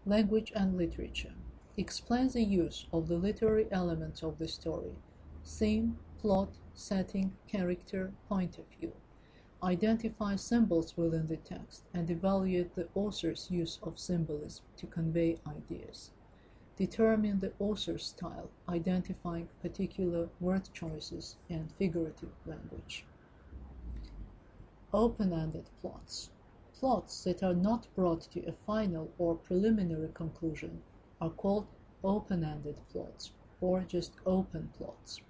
Language and literature. Explains the use of the literary elements of the story: theme, plot, setting, character, point of view. Identify symbols within the text and evaluate the author's use of symbolism to convey ideas. Determine the author's style, identifying particular word choices and figurative language. Open-ended plots. Plots that are not brought to a final or preliminary conclusion are called open-ended plots, or just open plots.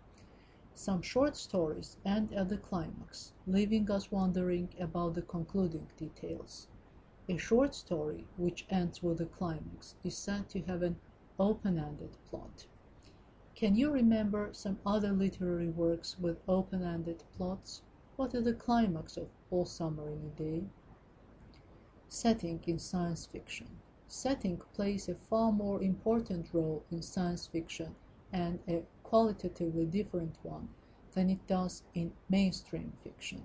Some short stories end at the climax, leaving us wondering about the concluding details. A short story which ends with a climax is said to have an open-ended plot. Can you remember some other literary works with open-ended plots? What is the climax of All Summer in a Day? Setting in science fiction. Setting plays a far more important role in science fiction, and a qualitatively different one, than it does in mainstream fiction.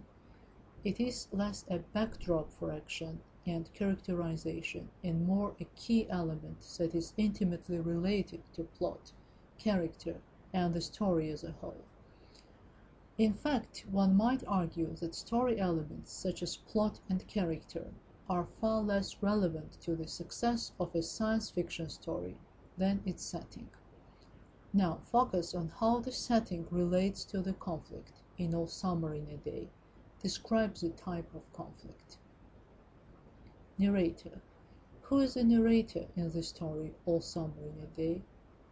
It is less a backdrop for action and characterization, and more a key element that is intimately related to plot, character, and the story as a whole. In fact, one might argue that story elements such as plot and character are far less relevant to the success of a science fiction story than its setting. Now focus on how the setting relates to the conflict in All Summer in a Day. Describes the type of conflict. Narrator. Who is the narrator in the story All Summer in a Day?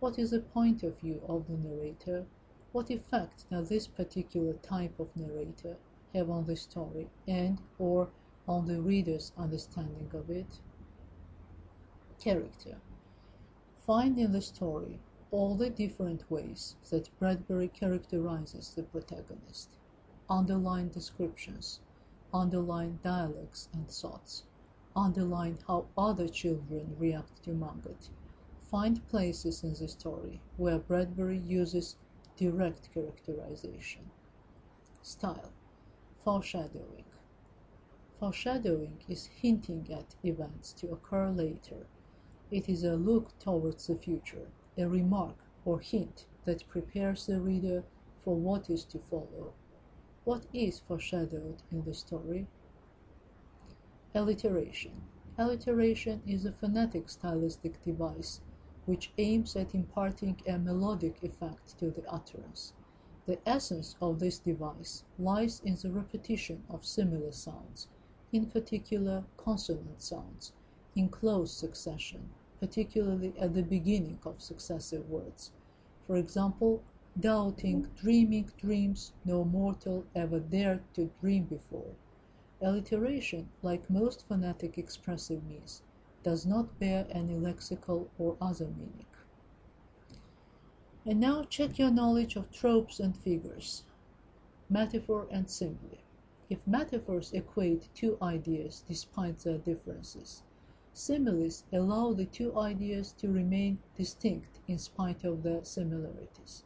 What is the point of view of the narrator? What effect does this particular type of narrator have on the story and or on the reader's understanding of it? Character. Find in the story all the different ways that Bradbury characterizes the protagonist. Underline descriptions, underline dialogues and thoughts, underline how other children react to Margaret. Find places in the story where Bradbury uses direct characterization. Style. Foreshadowing. Foreshadowing is hinting at events to occur later. It is a look towards the future, a remark or hint that prepares the reader for what is to follow. What is foreshadowed in the story? Alliteration. Alliteration is a phonetic stylistic device which aims at imparting a melodic effect to the utterance. The essence of this device lies in the repetition of similar sounds, in particular consonant sounds, in close succession, particularly at the beginning of successive words. For example, doubting, dreaming dreams no mortal ever dared to dream before. Alliteration, like most phonetic expressive means, does not bear any lexical or other meaning. And now check your knowledge of tropes and figures. Metaphor and simile. If metaphors equate two ideas despite their differences, similes allow the two ideas to remain distinct in spite of their similarities.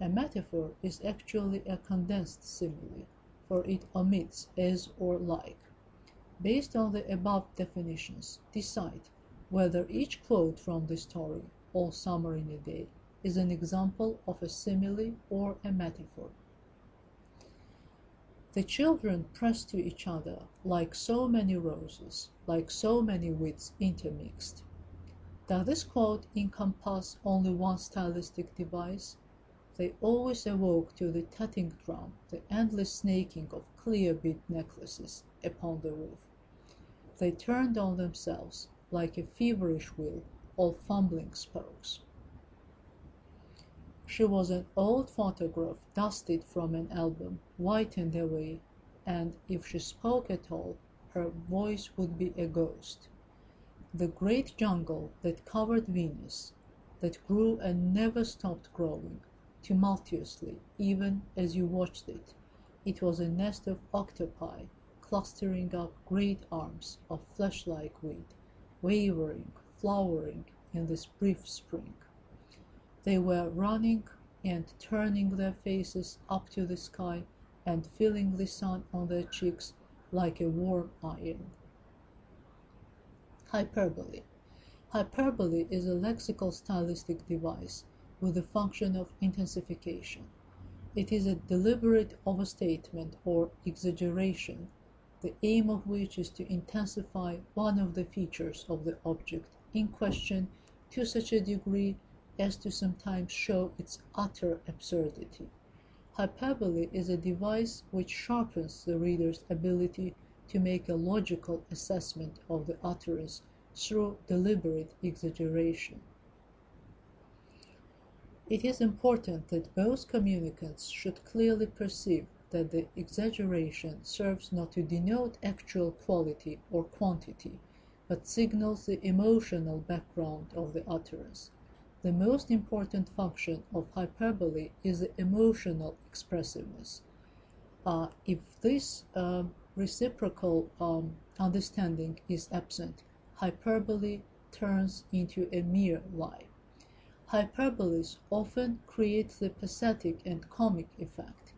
A metaphor is actually a condensed simile, for it omits as or like. Based on the above definitions, decide whether each quote from the story, All Summer in a Day, is an example of a simile or a metaphor. The children press to each other like so many roses, like so many wits intermixed. Does this quote encompass only one stylistic device? They always evoke to the tatting drum the endless snaking of clear bead necklaces upon the roof. They turned on themselves like a feverish wheel, all fumbling spokes. She was an old photograph dusted from an album, whitened away, and if she spoke at all, her voice would be a ghost. The great jungle that covered Venus, that grew and never stopped growing, tumultuously, even as you watched it, it was a nest of octopi, clustering up great arms of flesh-like weed, wavering, flowering in this brief spring. They were running and turning their faces up to the sky and feeling the sun on their cheeks like a warm iron. Hyperbole. Hyperbole is a lexical stylistic device with the function of intensification. It is a deliberate overstatement or exaggeration, the aim of which is to intensify one of the features of the object in question to such a degree as to sometimes show its utter absurdity. Hyperbole is a device which sharpens the reader's ability to make a logical assessment of the utterance through deliberate exaggeration. It is important that both communicants should clearly perceive that the exaggeration serves not to denote actual quality or quantity, but signals the emotional background of the utterance. The most important function of hyperbole is the emotional expressiveness. If this reciprocal understanding is absent, hyperbole turns into a mere lie. Hyperboles often create the pathetic and comic effect.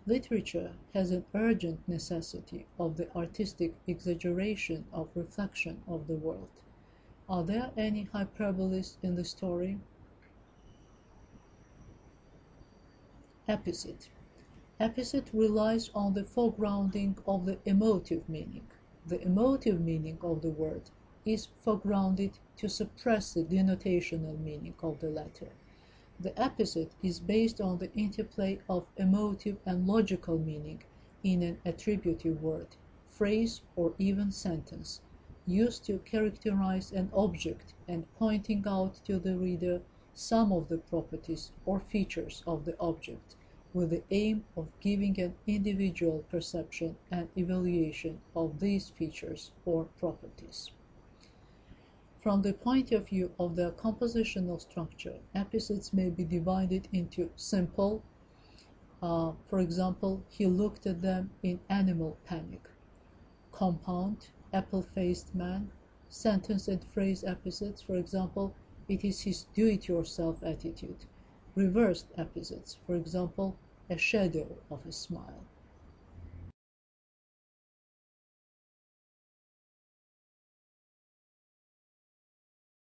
Literature has an urgent necessity of the artistic exaggeration of reflection of the world. Are there any hyperboles in the story? Epithet. Epithet relies on the foregrounding of the emotive meaning. The emotive meaning of the word is foregrounded to suppress the denotational meaning of the latter. The epithet is based on the interplay of emotive and logical meaning in an attributive word, phrase, or even sentence, used to characterize an object and pointing out to the reader some of the properties or features of the object, with the aim of giving an individual perception and evaluation of these features or properties. From the point of view of their compositional structure, epithets may be divided into simple, for example, he looked at them in animal panic; compound, apple-faced man; sentence and phrase epithets, for example, it is his do-it-yourself attitude; reversed epithets, for example, a shadow of a smile.